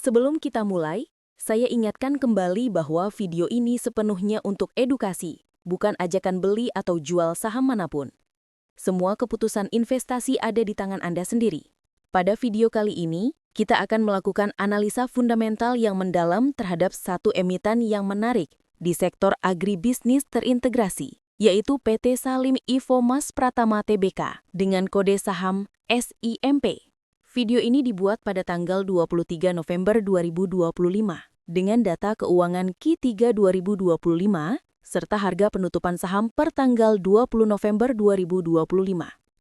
Sebelum kita mulai, saya ingatkan kembali bahwa video ini sepenuhnya untuk edukasi, bukan ajakan beli atau jual saham manapun. Semua keputusan investasi ada di tangan Anda sendiri. Pada video kali ini, kita akan melakukan analisa fundamental yang mendalam terhadap satu emiten yang menarik di sektor agribisnis terintegrasi, yaitu PT Salim Infomas Pratama Tbk dengan kode saham SIMP. Video ini dibuat pada tanggal 23 November 2025 dengan data keuangan Q3 2025 serta harga penutupan saham per tanggal 20 November 2025.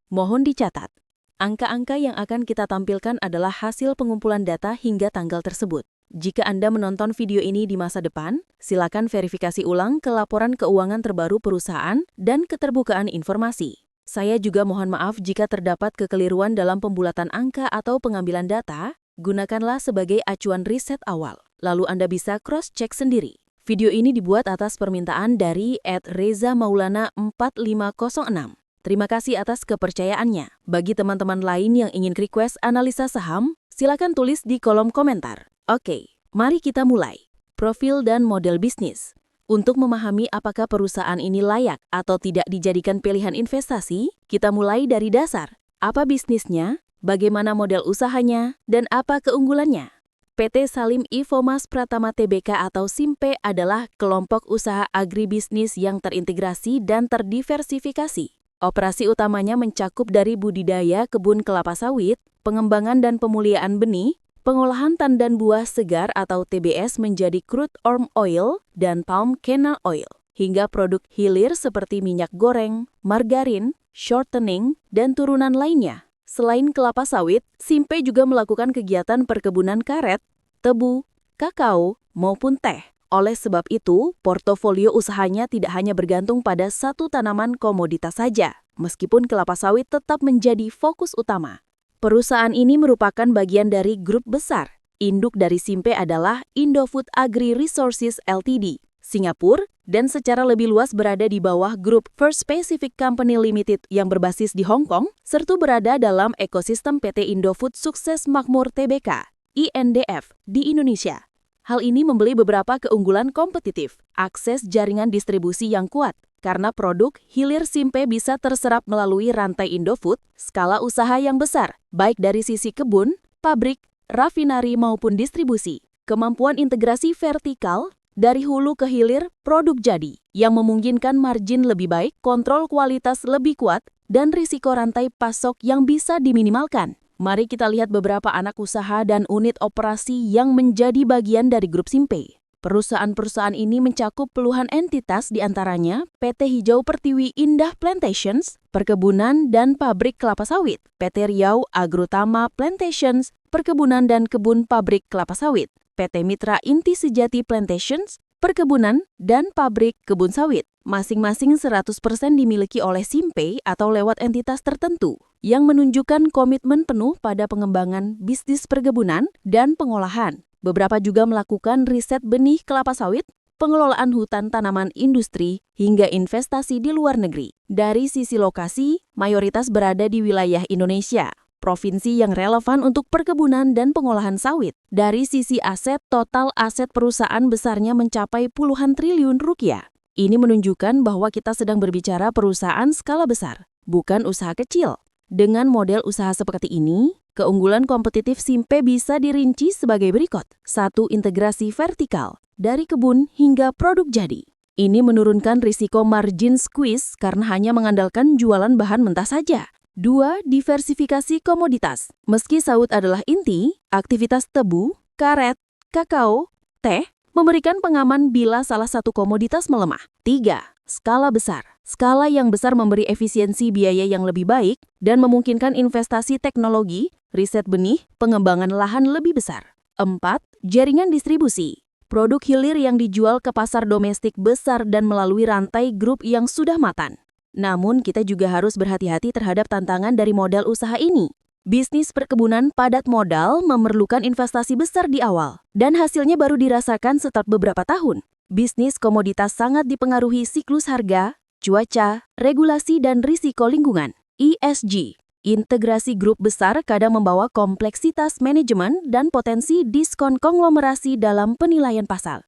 Mohon dicatat, angka-angka yang akan kita tampilkan adalah hasil pengumpulan data hingga tanggal tersebut. Jika Anda menonton video ini di masa depan, silakan verifikasi ulang ke laporan keuangan terbaru perusahaan dan keterbukaan informasi. Saya juga mohon maaf jika terdapat kekeliruan dalam pembulatan angka atau pengambilan data, gunakanlah sebagai acuan riset awal, lalu Anda bisa cross-check sendiri. Video ini dibuat atas permintaan dari @reza_maulana4506. Terima kasih atas kepercayaannya. Bagi teman-teman lain yang ingin request analisa saham, silakan tulis di kolom komentar. Oke, mari kita mulai. Profil dan model bisnis. Untuk memahami apakah perusahaan ini layak atau tidak dijadikan pilihan investasi, kita mulai dari dasar. Apa bisnisnya, bagaimana model usahanya, dan apa keunggulannya? PT Salim Infomas Pratama Tbk atau SIMP adalah kelompok usaha agribisnis yang terintegrasi dan terdiversifikasi. Operasi utamanya mencakup dari budidaya kebun kelapa sawit, pengembangan dan pemuliaan benih, pengolahan tandan buah segar atau TBS menjadi crude palm oil dan palm kernel oil, hingga produk hilir seperti minyak goreng, margarin, shortening, dan turunan lainnya. Selain kelapa sawit, SIMP juga melakukan kegiatan perkebunan karet, tebu, kakao, maupun teh. Oleh sebab itu, portofolio usahanya tidak hanya bergantung pada satu tanaman komoditas saja, meskipun kelapa sawit tetap menjadi fokus utama. Perusahaan ini merupakan bagian dari grup besar. Induk dari SIMP adalah Indofood Agri Resources Ltd, Singapura, dan secara lebih luas berada di bawah grup First Pacific Company Limited yang berbasis di Hong Kong, serta berada dalam ekosistem PT Indofood Sukses Makmur Tbk, INDF, di Indonesia. Hal ini memberi beberapa keunggulan kompetitif, akses jaringan distribusi yang kuat, karena produk hilir SIMP bisa terserap melalui rantai Indofood, skala usaha yang besar, baik dari sisi kebun, pabrik, rafinari maupun distribusi. Kemampuan integrasi vertikal, dari hulu ke hilir, produk jadi, yang memungkinkan margin lebih baik, kontrol kualitas lebih kuat, dan risiko rantai pasok yang bisa diminimalkan. Mari kita lihat beberapa anak usaha dan unit operasi yang menjadi bagian dari grup SIMP. Perusahaan-perusahaan ini mencakup puluhan entitas diantaranya PT Hijau Pertiwi Indah Plantations, perkebunan dan pabrik kelapa sawit, PT Riau Agrotama Plantations, perkebunan dan kebun pabrik kelapa sawit, PT Mitra Inti Sejati Plantations, perkebunan dan pabrik kebun sawit. Masing-masing 100% dimiliki oleh SIMP atau lewat entitas tertentu, yang menunjukkan komitmen penuh pada pengembangan bisnis perkebunan dan pengolahan. Beberapa juga melakukan riset benih kelapa sawit, pengelolaan hutan tanaman industri, hingga investasi di luar negeri. Dari sisi lokasi, mayoritas berada di wilayah Indonesia, provinsi yang relevan untuk perkebunan dan pengolahan sawit. Dari sisi aset, total aset perusahaan besarnya mencapai puluhan triliun rupiah. Ini menunjukkan bahwa kita sedang berbicara perusahaan skala besar, bukan usaha kecil. Dengan model usaha seperti ini, keunggulan kompetitif SIMP bisa dirinci sebagai berikut. 1. Integrasi vertikal, dari kebun hingga produk jadi. Ini menurunkan risiko margin squeeze karena hanya mengandalkan jualan bahan mentah saja. 2. Diversifikasi komoditas. Meski sawit adalah inti, aktivitas tebu, karet, kakao, teh, memberikan pengaman bila salah satu komoditas melemah. 3. Skala besar. Skala yang besar memberi efisiensi biaya yang lebih baik dan memungkinkan investasi teknologi, riset benih, pengembangan lahan lebih besar. 4. Jaringan distribusi. Produk hilir yang dijual ke pasar domestik besar dan melalui rantai grup yang sudah mapan. Namun kita juga harus berhati-hati terhadap tantangan dari modal usaha ini. Bisnis perkebunan padat modal memerlukan investasi besar di awal, dan hasilnya baru dirasakan setelah beberapa tahun. Bisnis komoditas sangat dipengaruhi siklus harga, cuaca, regulasi, dan risiko lingkungan (ESG). Integrasi grup besar kadang membawa kompleksitas manajemen dan potensi diskon konglomerasi dalam penilaian pasar.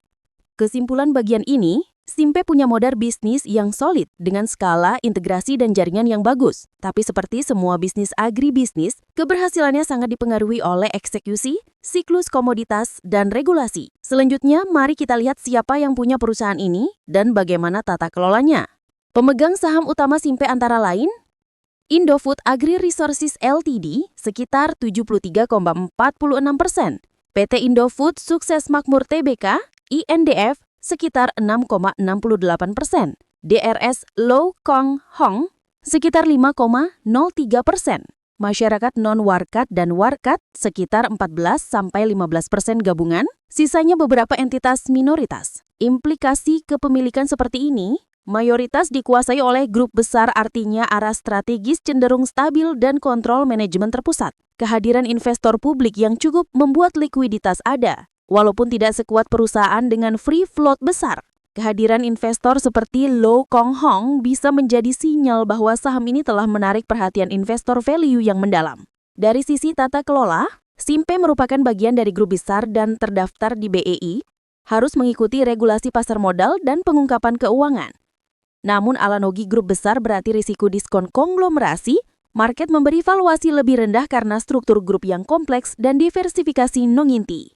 Kesimpulan bagian ini, Simpe punya modal bisnis yang solid dengan skala, integrasi, dan jaringan yang bagus. Tapi seperti semua bisnis agribisnis, keberhasilannya sangat dipengaruhi oleh eksekusi, siklus komoditas, dan regulasi. Selanjutnya, mari kita lihat siapa yang punya perusahaan ini dan bagaimana tata kelolanya. Pemegang saham utama Simpe antara lain, Indofood Agri Resources Ltd sekitar 73,46%, PT Indofood Sukses Makmur Tbk, INDF, sekitar 6,68%, DRS Low Kong Hong sekitar 5,03%, masyarakat non-warkat dan warkat sekitar 14-15% gabungan, sisanya beberapa entitas minoritas. Implikasi kepemilikan seperti ini mayoritas dikuasai oleh grup besar, artinya arah strategis cenderung stabil dan kontrol manajemen terpusat. Kehadiran investor publik yang cukup membuat likuiditas ada. Walaupun tidak sekuat perusahaan dengan free float besar, kehadiran investor seperti Low Kong Hong bisa menjadi sinyal bahwa saham ini telah menarik perhatian investor value yang mendalam. Dari sisi tata kelola, Simpe merupakan bagian dari grup besar dan terdaftar di BEI, harus mengikuti regulasi pasar modal dan pengungkapan keuangan. Namun analogi grup besar berarti risiko diskon konglomerasi, market memberi valuasi lebih rendah karena struktur grup yang kompleks dan diversifikasi non-inti.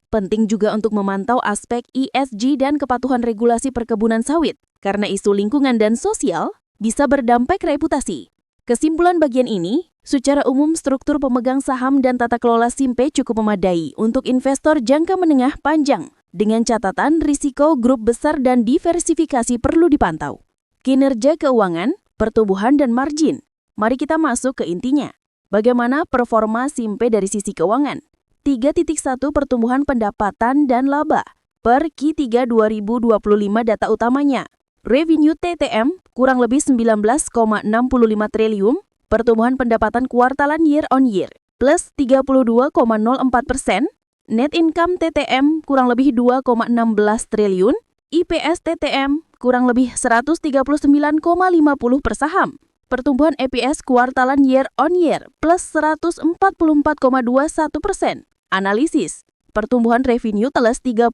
Penting juga untuk memantau aspek ESG dan kepatuhan regulasi perkebunan sawit, karena isu lingkungan dan sosial bisa berdampak reputasi. Kesimpulan bagian ini, secara umum struktur pemegang saham dan tata kelola Simpe cukup memadai untuk investor jangka menengah panjang, dengan catatan risiko grup besar dan diversifikasi perlu dipantau. Kinerja keuangan, pertumbuhan, dan margin. Mari kita masuk ke intinya. Bagaimana performa Simpe dari sisi keuangan? 3.1 Pertumbuhan pendapatan dan laba. Per Q3 2025 data utamanya. Revenue TTM kurang lebih 19,65 triliun, pertumbuhan pendapatan kuartalan year on year plus 32,04%, net income TTM kurang lebih 2,16 triliun, IPS TTM kurang lebih 139,50 per saham. Pertumbuhan EPS kuartalan year on year plus 144,21%. Analisis, pertumbuhan revenue teles 32%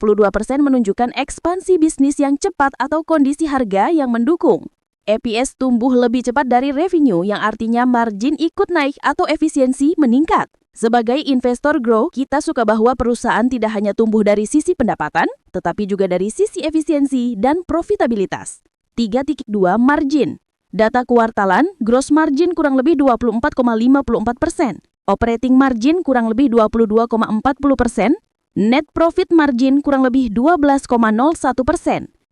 menunjukkan ekspansi bisnis yang cepat atau kondisi harga yang mendukung. EPS tumbuh lebih cepat dari revenue yang artinya margin ikut naik atau efisiensi meningkat. Sebagai investor grow, kita suka bahwa perusahaan tidak hanya tumbuh dari sisi pendapatan, tetapi juga dari sisi efisiensi dan profitabilitas. 3.2 Margin. Data kuartalan, gross margin kurang lebih 24,54%, operating margin kurang lebih 22,40%, net profit margin kurang lebih 12,01%.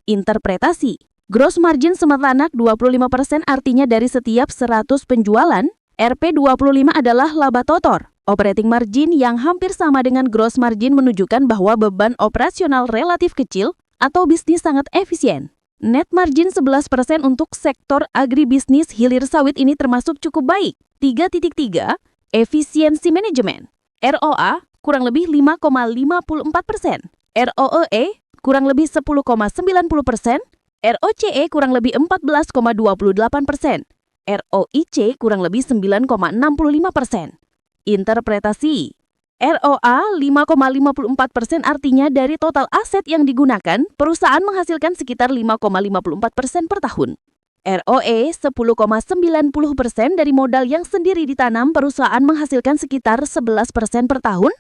Interpretasi, gross margin semetlak 25% artinya dari setiap 100 penjualan, Rp25 adalah laba totor. Operating margin yang hampir sama dengan gross margin menunjukkan bahwa beban operasional relatif kecil atau bisnis sangat efisien. Net margin 11% untuk sektor agribisnis hilir sawit ini termasuk cukup baik. 3.3 Efisiensi manajemen. ROA kurang lebih 5,54%. ROE kurang lebih 10,90%. ROCE kurang lebih 14,28%. ROIC kurang lebih 9,65%. Interpretasi. ROA 5,54% artinya dari total aset yang digunakan, perusahaan menghasilkan sekitar 5,54% per tahun. ROE 10,90% dari modal yang sendiri ditanam, perusahaan menghasilkan sekitar 11% per tahun.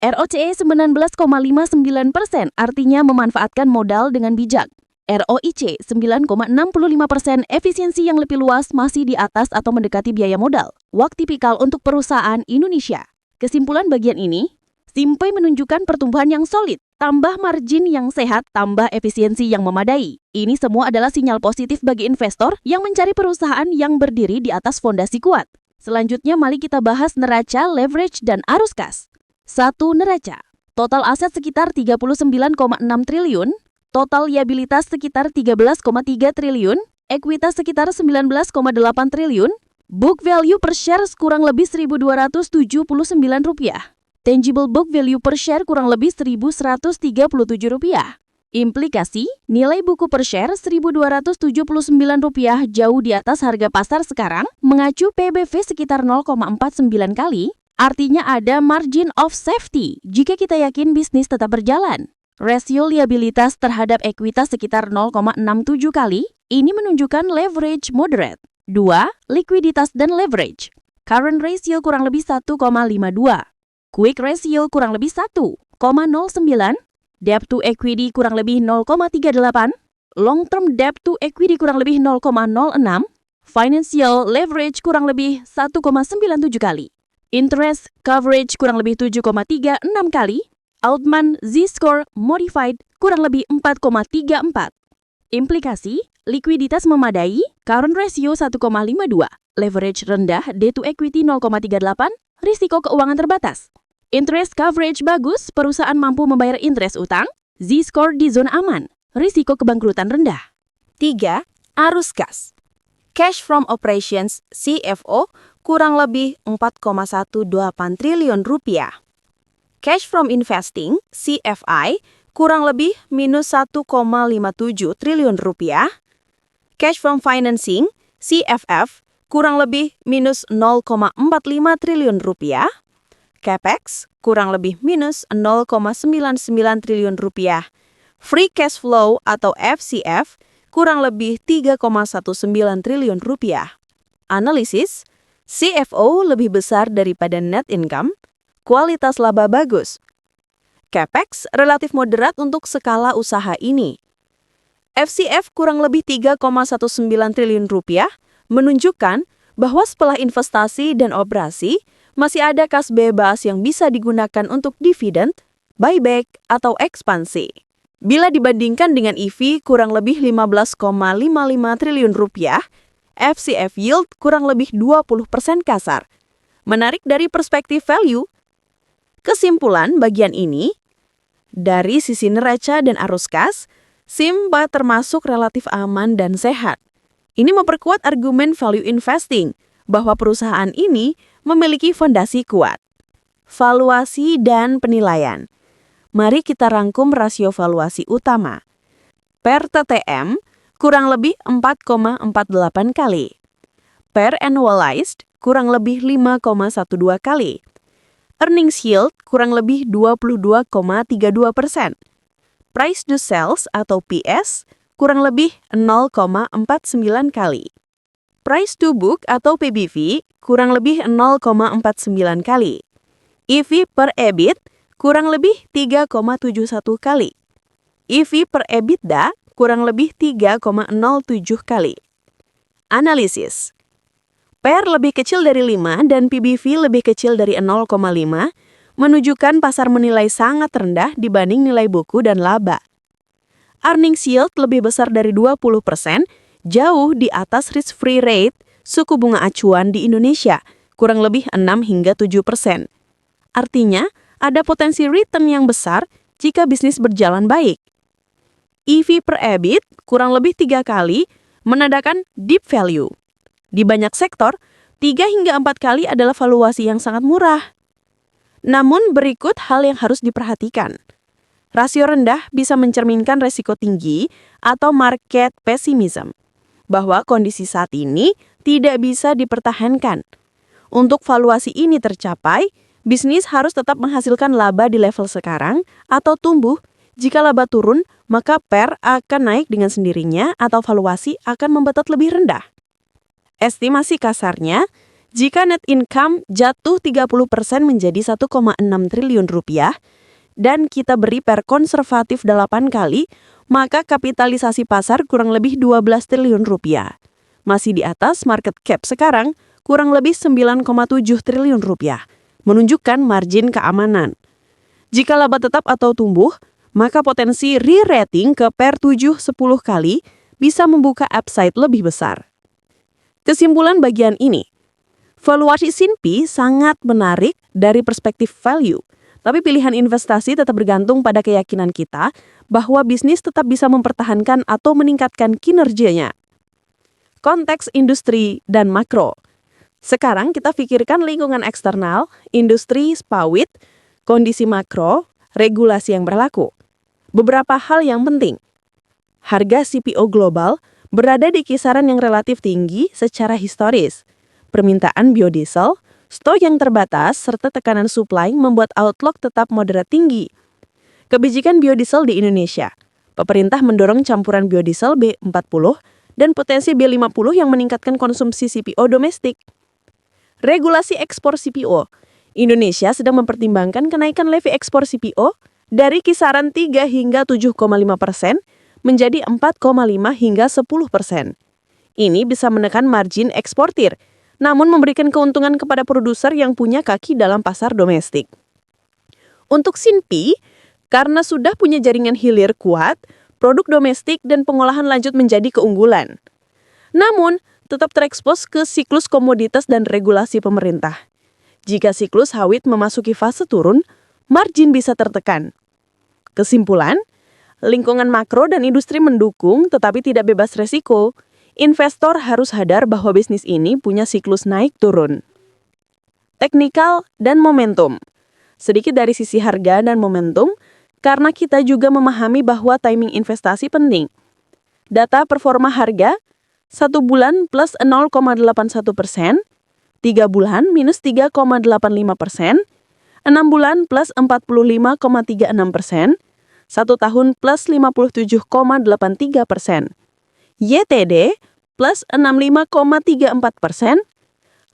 ROCE 19,59% artinya memanfaatkan modal dengan bijak. ROIC 9,65%, efisiensi yang lebih luas masih di atas atau mendekati biaya modal. Waktu tipikal untuk perusahaan Indonesia. Kesimpulan bagian ini, Simpe menunjukkan pertumbuhan yang solid, tambah margin yang sehat, tambah efisiensi yang memadai. Ini semua adalah sinyal positif bagi investor yang mencari perusahaan yang berdiri di atas fondasi kuat. Selanjutnya mari kita bahas neraca, leverage, dan arus kas. 1. Neraca. Total aset sekitar 39,6 triliun, total liabilitas sekitar 13,3 triliun, ekuitas sekitar 19,8 triliun, book value per share kurang lebih Rp1.279. Tangible book value per share kurang lebih Rp1.137. Implikasi, nilai buku per share Rp1.279 jauh di atas harga pasar sekarang, mengacu PBV sekitar 0,49 kali, artinya ada margin of safety jika kita yakin bisnis tetap berjalan. Rasio liabilitas terhadap ekuitas sekitar 0,67 kali, ini menunjukkan leverage moderate. 2. Likuiditas dan leverage. Current ratio kurang lebih 1,52. Quick ratio kurang lebih 1,09. Debt to equity kurang lebih 0,38, long term debt to equity kurang lebih 0,06, financial leverage kurang lebih 1,97 kali, interest coverage kurang lebih 7,36 kali, Altman Z-score modified kurang lebih 4,34. Implikasi, likuiditas memadai, current ratio 1,52, leverage rendah, debt to equity 0,38, risiko keuangan terbatas. Interest coverage bagus, perusahaan mampu membayar interest utang, Z-score di zona aman, risiko kebangkrutan rendah. 3. Arus kas. Cash from operations CFO kurang lebih 4,18 triliun rupiah. Cash from investing CFI kurang lebih minus 1,57 triliun rupiah. Cash from financing CFF kurang lebih minus 0,45 triliun rupiah. Capex kurang lebih minus 0,99 triliun rupiah. Free cash flow atau FCF kurang lebih 3,19 triliun rupiah. Analisis, CFO lebih besar daripada net income, kualitas laba bagus. Capex relatif moderat untuk skala usaha ini. FCF kurang lebih 3,19 triliun rupiah menunjukkan bahwa setelah investasi dan operasi, masih ada kas bebas yang bisa digunakan untuk dividen, buyback, atau ekspansi. Bila dibandingkan dengan EV kurang lebih 15,55 triliun rupiah, FCF yield kurang lebih 20% kasar. Menarik dari perspektif value. Kesimpulan bagian ini, dari sisi neraca dan arus kas, Simba termasuk relatif aman dan sehat. Ini memperkuat argumen value investing, bahwa perusahaan ini memiliki fondasi kuat. Valuasi dan penilaian. Mari kita rangkum rasio valuasi utama. Per TTM kurang lebih 4,48 kali. Per annualized kurang lebih 5,12 kali. Earnings yield kurang lebih 22,32%. Price to sales atau PS kurang lebih 0,49 kali. Price to book atau PBV kurang lebih 0,49 kali. EV per EBIT kurang lebih 3,71 kali. EV per EBITDA kurang lebih 3,07 kali. Analisis. PER lebih kecil dari 5 dan PBV lebih kecil dari 0,5 menunjukkan pasar menilai sangat rendah dibanding nilai buku dan laba. Earnings yield lebih besar dari 20%, jauh di atas risk-free rate suku bunga acuan di Indonesia, kurang lebih 6 hingga 7%. Artinya, ada potensi return yang besar jika bisnis berjalan baik. EV per EBIT kurang lebih 3 kali, menandakan deep value. Di banyak sektor, 3 hingga 4 kali adalah valuasi yang sangat murah. Namun berikut hal yang harus diperhatikan. Rasio rendah bisa mencerminkan resiko tinggi atau market pessimism, bahwa kondisi saat ini tidak bisa dipertahankan. Untuk valuasi ini tercapai, bisnis harus tetap menghasilkan laba di level sekarang atau tumbuh. Jika laba turun, maka PER akan naik dengan sendirinya atau valuasi akan membetot lebih rendah. Estimasi kasarnya, jika net income jatuh 30% menjadi 1,6 triliun rupiah, dan kita beri PER konservatif 8 kali, maka kapitalisasi pasar kurang lebih 12 triliun rupiah. Masih di atas market cap sekarang, kurang lebih 9,7 triliun rupiah, menunjukkan margin keamanan. Jika laba tetap atau tumbuh, maka potensi re-rating ke PER 7-10 kali bisa membuka upside lebih besar. Kesimpulan bagian ini, valuasi SINPI sangat menarik dari perspektif value, tapi pilihan investasi tetap bergantung pada keyakinan kita bahwa bisnis tetap bisa mempertahankan atau meningkatkan kinerjanya. Konteks industri dan makro. Sekarang kita pikirkan lingkungan eksternal, industri sawit, kondisi makro, regulasi yang berlaku. Beberapa hal yang penting. Harga CPO global berada di kisaran yang relatif tinggi secara historis. Permintaan biodiesel, stok yang terbatas, serta tekanan supply membuat outlook tetap moderat tinggi. Kebijakan biodiesel di Indonesia. Pemerintah mendorong campuran biodiesel B40 dan potensi B50 yang meningkatkan konsumsi CPO domestik. Regulasi ekspor CPO. Indonesia sedang mempertimbangkan kenaikan levy ekspor CPO dari kisaran 3 hingga 7,5% menjadi 4,5 hingga 10%. Ini bisa menekan margin eksportir, namun memberikan keuntungan kepada produser yang punya kaki dalam pasar domestik. Untuk SINPI, karena sudah punya jaringan hilir kuat, produk domestik dan pengolahan lanjut menjadi keunggulan. Namun, tetap terekspos ke siklus komoditas dan regulasi pemerintah. Jika siklus sawit memasuki fase turun, margin bisa tertekan. Kesimpulan, lingkungan makro dan industri mendukung tetapi tidak bebas resiko. Investor harus sadar bahwa bisnis ini punya siklus naik turun. Teknikal dan momentum. Sedikit dari sisi harga dan momentum, karena kita juga memahami bahwa timing investasi penting. Data performa harga, 1 bulan plus 0,81%, 3 bulan minus 3,85%, 6 bulan plus 45,36%, 1 tahun plus 57,83%, YTD plus 65,34%,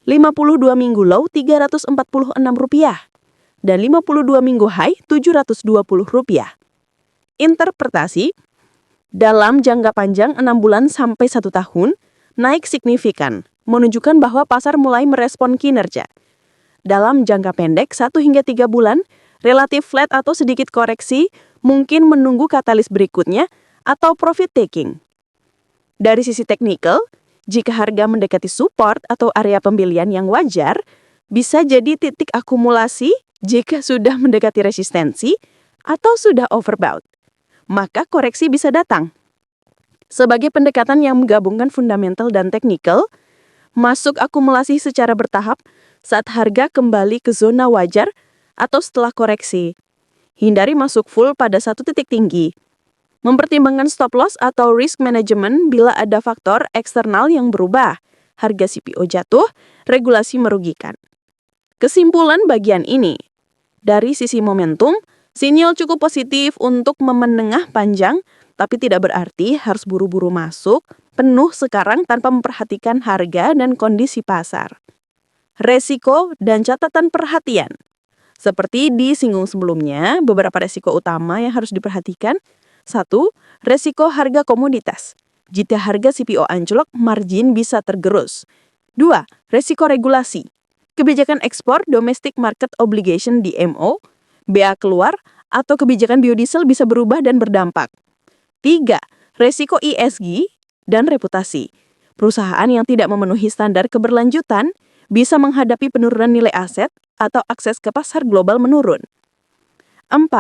52 minggu low Rp346, dan 52 minggu high Rp720. Interpretasi, dalam jangka panjang 6 bulan sampai 1 tahun, naik signifikan, menunjukkan bahwa pasar mulai merespon kinerja. Dalam jangka pendek 1 hingga 3 bulan, relatif flat atau sedikit koreksi, mungkin menunggu katalis berikutnya atau profit taking. Dari sisi teknikal, jika harga mendekati support atau area pembelian yang wajar, bisa jadi titik akumulasi jika sudah mendekati resistensi atau sudah overbought. Maka koreksi bisa datang. Sebagai pendekatan yang menggabungkan fundamental dan teknikal, masuk akumulasi secara bertahap saat harga kembali ke zona wajar atau setelah koreksi. Hindari masuk full pada satu titik tinggi. Mempertimbangkan stop loss atau risk management bila ada faktor eksternal yang berubah. Harga CPO jatuh, regulasi merugikan. Kesimpulan bagian ini. Dari sisi momentum, sinyal cukup positif untuk menengah panjang, tapi tidak berarti harus buru-buru masuk penuh sekarang tanpa memperhatikan harga dan kondisi pasar. Resiko dan catatan perhatian. Seperti disinggung sebelumnya, beberapa resiko utama yang harus diperhatikan. 1. Resiko harga komoditas. Jika harga CPO anjlok, margin bisa tergerus. 2. Resiko regulasi. Kebijakan ekspor domestic market obligation DMO, BA keluar, atau kebijakan biodiesel bisa berubah dan berdampak. 3. Resiko ESG dan reputasi. Perusahaan yang tidak memenuhi standar keberlanjutan bisa menghadapi penurunan nilai aset atau akses ke pasar global menurun. 4.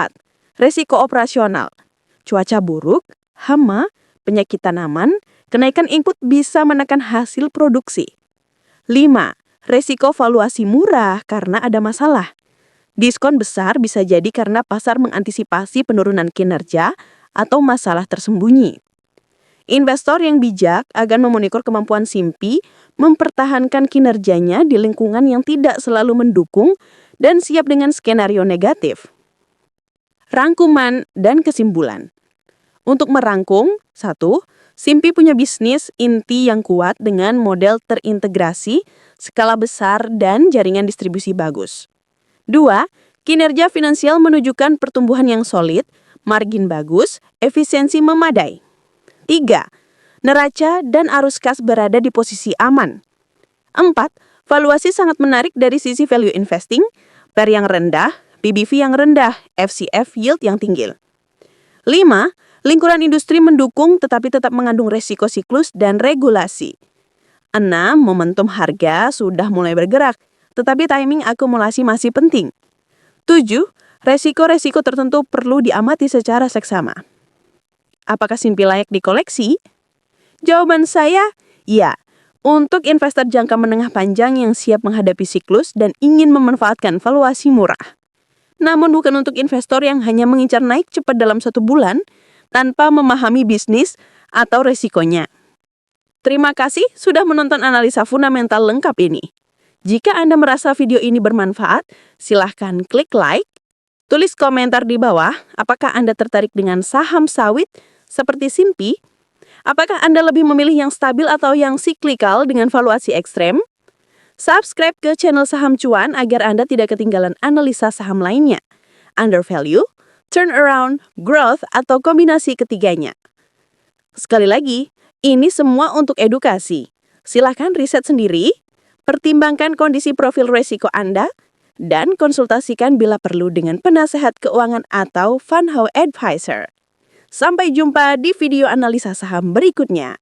Resiko operasional. Cuaca buruk, hama, penyakit tanaman, kenaikan input bisa menekan hasil produksi. 5. Resiko valuasi murah karena ada masalah. Diskon besar bisa jadi karena pasar mengantisipasi penurunan kinerja atau masalah tersembunyi. Investor yang bijak akan memonitor kemampuan SINPI mempertahankan kinerjanya di lingkungan yang tidak selalu mendukung dan siap dengan skenario negatif. Rangkuman dan kesimpulan. Untuk merangkum, 1. SINPI punya bisnis inti yang kuat dengan model terintegrasi, skala besar, dan jaringan distribusi bagus. 2. Kinerja finansial menunjukkan pertumbuhan yang solid, margin bagus, efisiensi memadai. 3. Neraca dan arus kas berada di posisi aman. 4. Valuasi sangat menarik dari sisi value investing, PER yang rendah, PBV yang rendah, FCF yield yang tinggi. 5. Lingkungan industri mendukung tetapi tetap mengandung resiko siklus dan regulasi. 6. Momentum harga sudah mulai bergerak, tetapi timing akumulasi masih penting. 7. Resiko-resiko tertentu perlu diamati secara seksama. Apakah SINPI layak dikoleksi? Jawaban saya, ya. Untuk investor jangka menengah panjang yang siap menghadapi siklus dan ingin memanfaatkan valuasi murah. namun bukan untuk investor yang hanya mengincar naik cepat dalam 1 bulan tanpa memahami bisnis atau resikonya. Terima kasih sudah menonton analisa fundamental lengkap ini. Jika Anda merasa video ini bermanfaat, silahkan klik like, tulis komentar di bawah apakah Anda tertarik dengan saham sawit seperti Simpi, apakah Anda lebih memilih yang stabil atau yang siklikal dengan valuasi ekstrem. Subscribe ke channel Saham Cuan agar Anda tidak ketinggalan analisa saham lainnya, undervalue, turnaround, growth, atau kombinasi ketiganya. Sekali lagi, ini semua untuk edukasi. Silahkan riset sendiri, pertimbangkan kondisi profil risiko Anda, dan konsultasikan bila perlu dengan penasehat keuangan atau fund house advisor. Sampai jumpa di video analisa saham berikutnya.